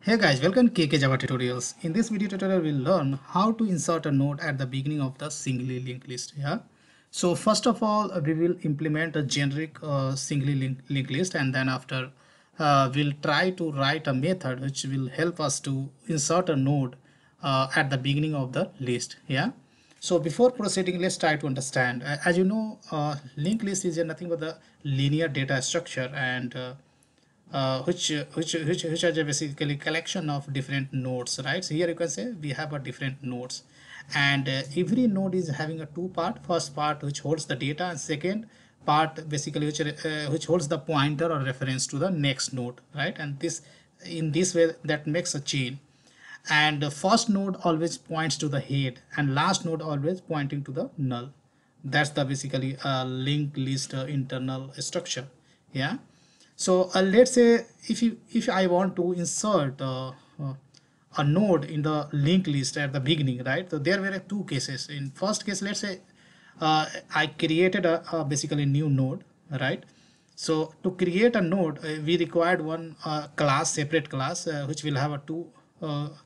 Hey guys, welcome to KK Java Tutorials. In this video tutorial, we'll learn how to insert a node at the beginning of the singly linked list. Yeah. So first of all, we will implement a generic singly linked list, and then after we'll try to write a method which will help us to insert a node at the beginning of the list. Yeah. So before proceeding, let's try to understand. As you know, linked list is nothing but the linear data structure and which are basically collection of different nodes, right? So here you can say we have a different nodes, and every node is having a two part. First part which holds the data, and second part basically which holds the pointer or reference to the next node, right? And this in this way that makes a chain, and the first node always points to the head and last node always pointing to the null. That's the basically linked list internal structure. Yeah. So let's say if I want to insert a node in the linked list at the beginning, right? So there were two cases. In first case, let's say I created a basically new node, right? So to create a node, we required one class, separate class, which will have a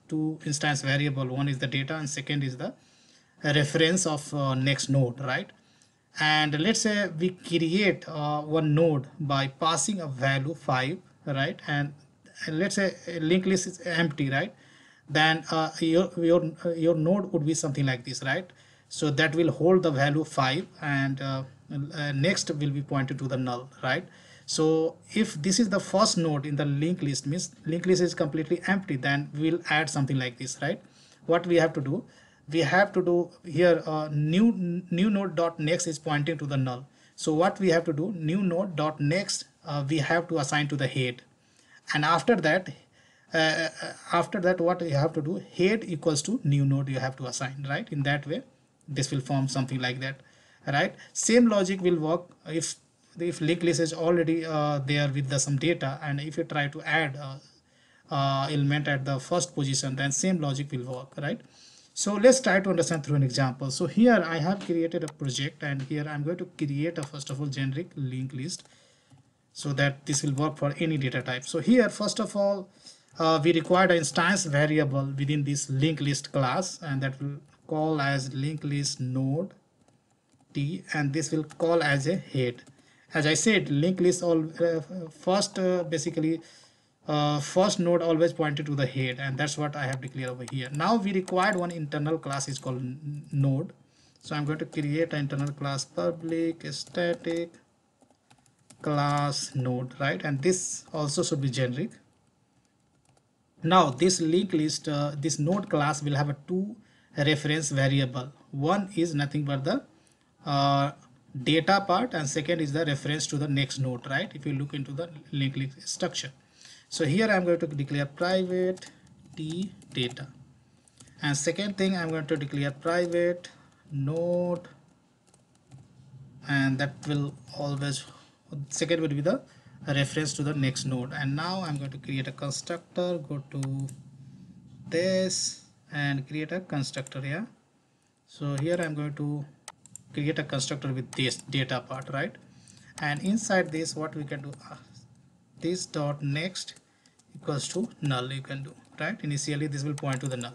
two instance variable. One is the data, and second is the reference of next node, right? And let's say we create one node by passing a value 5, right? And let's say a linked list is empty, right? Then your node would be something like this, right? So that will hold the value 5, and next will be pointed to the null, right? So if this is the first node in the linked list, means linked list is completely empty, then we'll add something like this, right? What we have to do, we have to do here new node dot next is pointing to the null. So what we have to do, new node dot next, we have to assign to the head, and after that what you have to do, head equals to new node you have to assign, right? In that way this will form something like that, right? Same logic will work if linked list is already there with some data, and if you try to add element at the first position, then same logic will work, right? So let's try to understand through an example. So here I have created a project, and here I'm going to create a first of all generic linked list so that this will work for any data type. So here first of all we required an instance variable within this linked list class, and that will call as linked list node t, and this will call as a head. As I said, linked list all first basically first node always pointed to the head, and that's what I have declared over here. Now we required one internal class is called node. So I'm going to create an internal class public static class node, right? And this also should be generic. Now this linked list, this node class will have a two reference variable. One is nothing but the uh, data part, and second is the reference to the next node, right? If you look into the linked list structure. So here I'm going to declare private t data, and second thing I'm going to declare private node, and that will always, second will be the reference to the next node. And now I'm going to create a constructor, go to this and create a constructor here. So here I'm going to create a constructor with this data part, right? And inside this what we can do, this dot next equals to null you can do, right? Initially this will point to the null.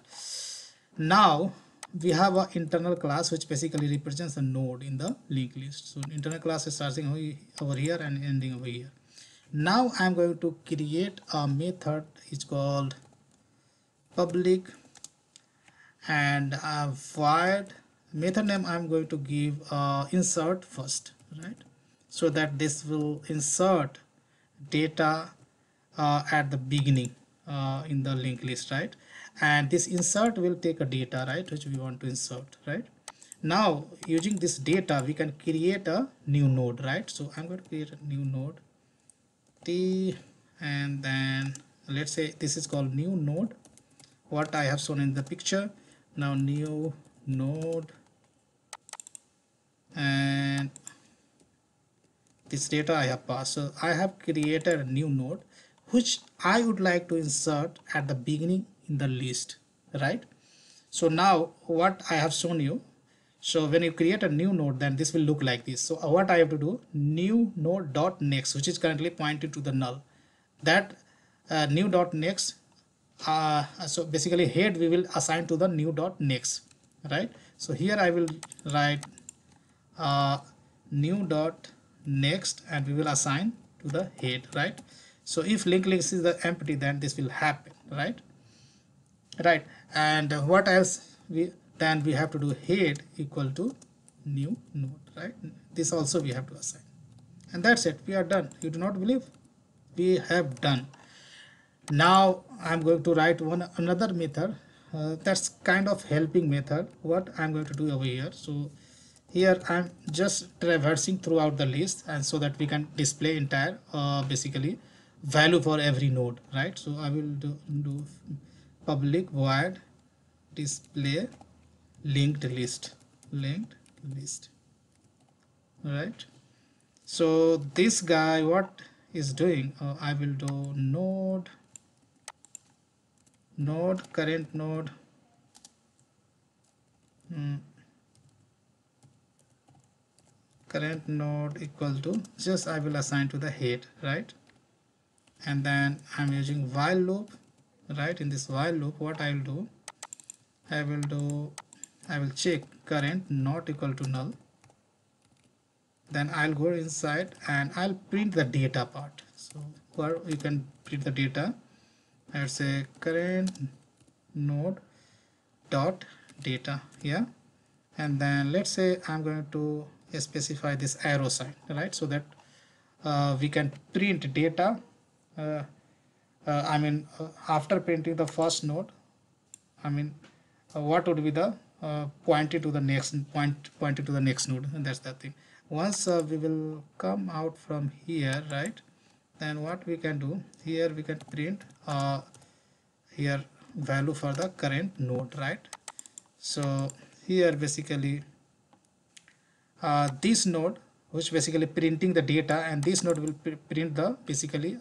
Now we have an internal class which basically represents a node in the linked list. So internal class is starting over here and ending over here. Now I'm going to create a method, it's called public, and void method name I'm going to give insert first, right? So that this will insert data at the beginning in the linked list, right? And this insert will take a data, right, which we want to insert, right? Now using this data we can create a new node, right? So I'm going to create a new node t, and then let's say this is called new node, what I have shown in the picture. Now new node, and this data I have passed. So I have created a new node which I would like to insert at the beginning in the list, right? So now what I have shown you, so when you create a new node, then this will look like this. So what I have to do, new node dot next, which is currently pointing to the null, that new dot next so basically head we will assign to the new dot next, right? So here I will write uh, new dot next and we will assign to the head, right? So if linked list is the empty, then this will happen, right? And what else we have to do, head equal to new node, right? This also we have to assign, and that's it, we are done. You do not believe? We have done. Now I'm going to write another method that's kind of helping method. What I'm going to do over here, so here I'm just traversing throughout the list, and so that we can display entire basically value for every node, right? So I will do public void display linked list, right? So this guy what is doing, I will do node current node current node equal to, just I will assign to the head, right? And then I'm using while loop, right? In this while loop what I will do, I will check current not equal to null, then I'll go inside and I'll print the data part. So where you can print the data, I would say current node dot data, yeah. And then let's say I'm going to specify this arrow sign, right? So that we can print data. After printing the first node, what would be the pointed to the next pointed to the next node, and that's the thing. Once we will come out from here, right? Then what we can do here, we can print here value for the current node, right? So here basically this node which basically printing the data, and this node will print the basically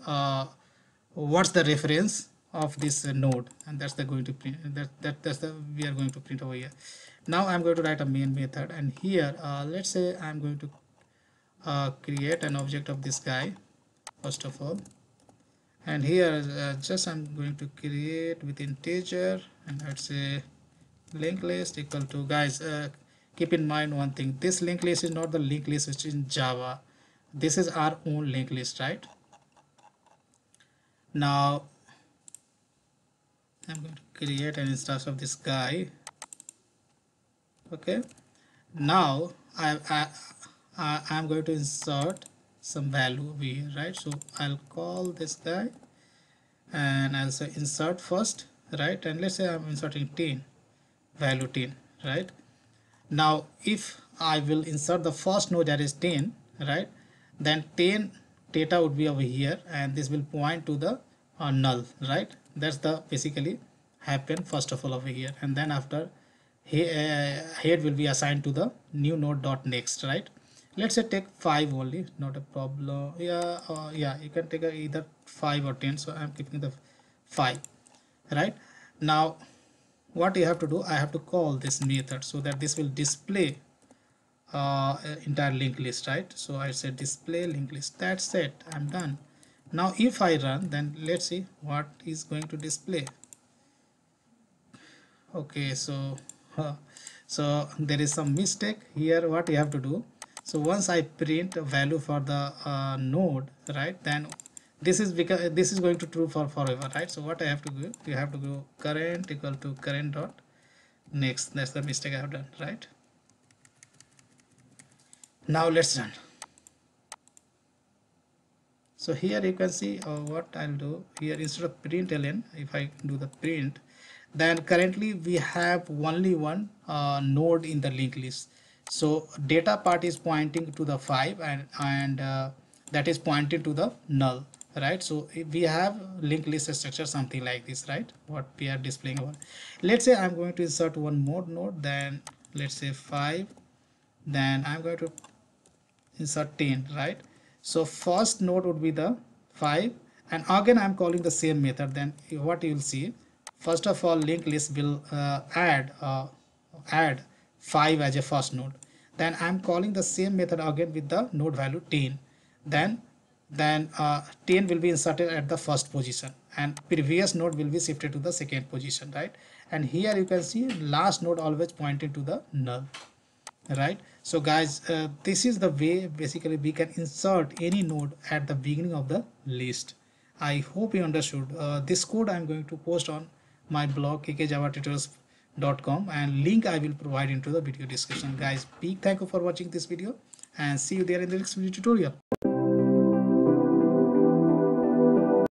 what's the reference of this node, and that's the going to print that's the we are going to print over here. Now I'm going to write a main method, and here let's say I'm going to create an object of this guy first of all, and here just I'm going to create with integer, and I'd say linked list equal to, guys, keep in mind one thing, this linked list is not the linked list which is in Java. This is our own linked list, right? Now I'm going to create an instance of this guy. Okay, now I'm going to insert some value over here, right? So I'll call this guy and I'll say insert first, right? And let's say I'm inserting 10, value 10, right? Now if I will insert the first node, that is 10, right? Then 10 data would be over here, and this will point to the null, right? That's the basically happen first of all over here, and then after head will be assigned to the new node dot next, right? Let's say take 5 only, not a problem. Yeah, you can take either 5 or 10, so I'm keeping the 5, right? Now what you have to do, I have to call this method so that this will display entire linked list, right? So I said display linked list, that's it, I'm done. Now if I run, then let's see what is going to display. Okay, so so there is some mistake here. What you have to do, so once I print a value for the node, right, then this is because this is going to true for forever, right? So what I have to do, you have to go current equal to current dot next. That's the mistake I have done, right? Now let's run. So here you can see what I'll do here, instead of println, if I do the print, then currently we have only one node in the linked list. So data part is pointing to the 5, and that is pointing to the null, right? So if we have linked list structure something like this, right? What we are displaying over. Let's say I'm going to insert one more node, then let's say 5, then I'm going to insert 10, right? So first node would be the 5, and again I'm calling the same method. Then what you will see, first of all linked list will add 5 as a first node. Then I'm calling the same method again with the node value 10. Then then 10 will be inserted at the first position and previous node will be shifted to the second position, right? And here you can see last node always pointing to the null, right? So guys, this is the way basically we can insert any node at the beginning of the list. I hope you understood. This code I'm going to post on my blog kkjavatutorials.com, and link I will provide into the video description. Guys, big thank you for watching this video and see you there in the next video tutorial.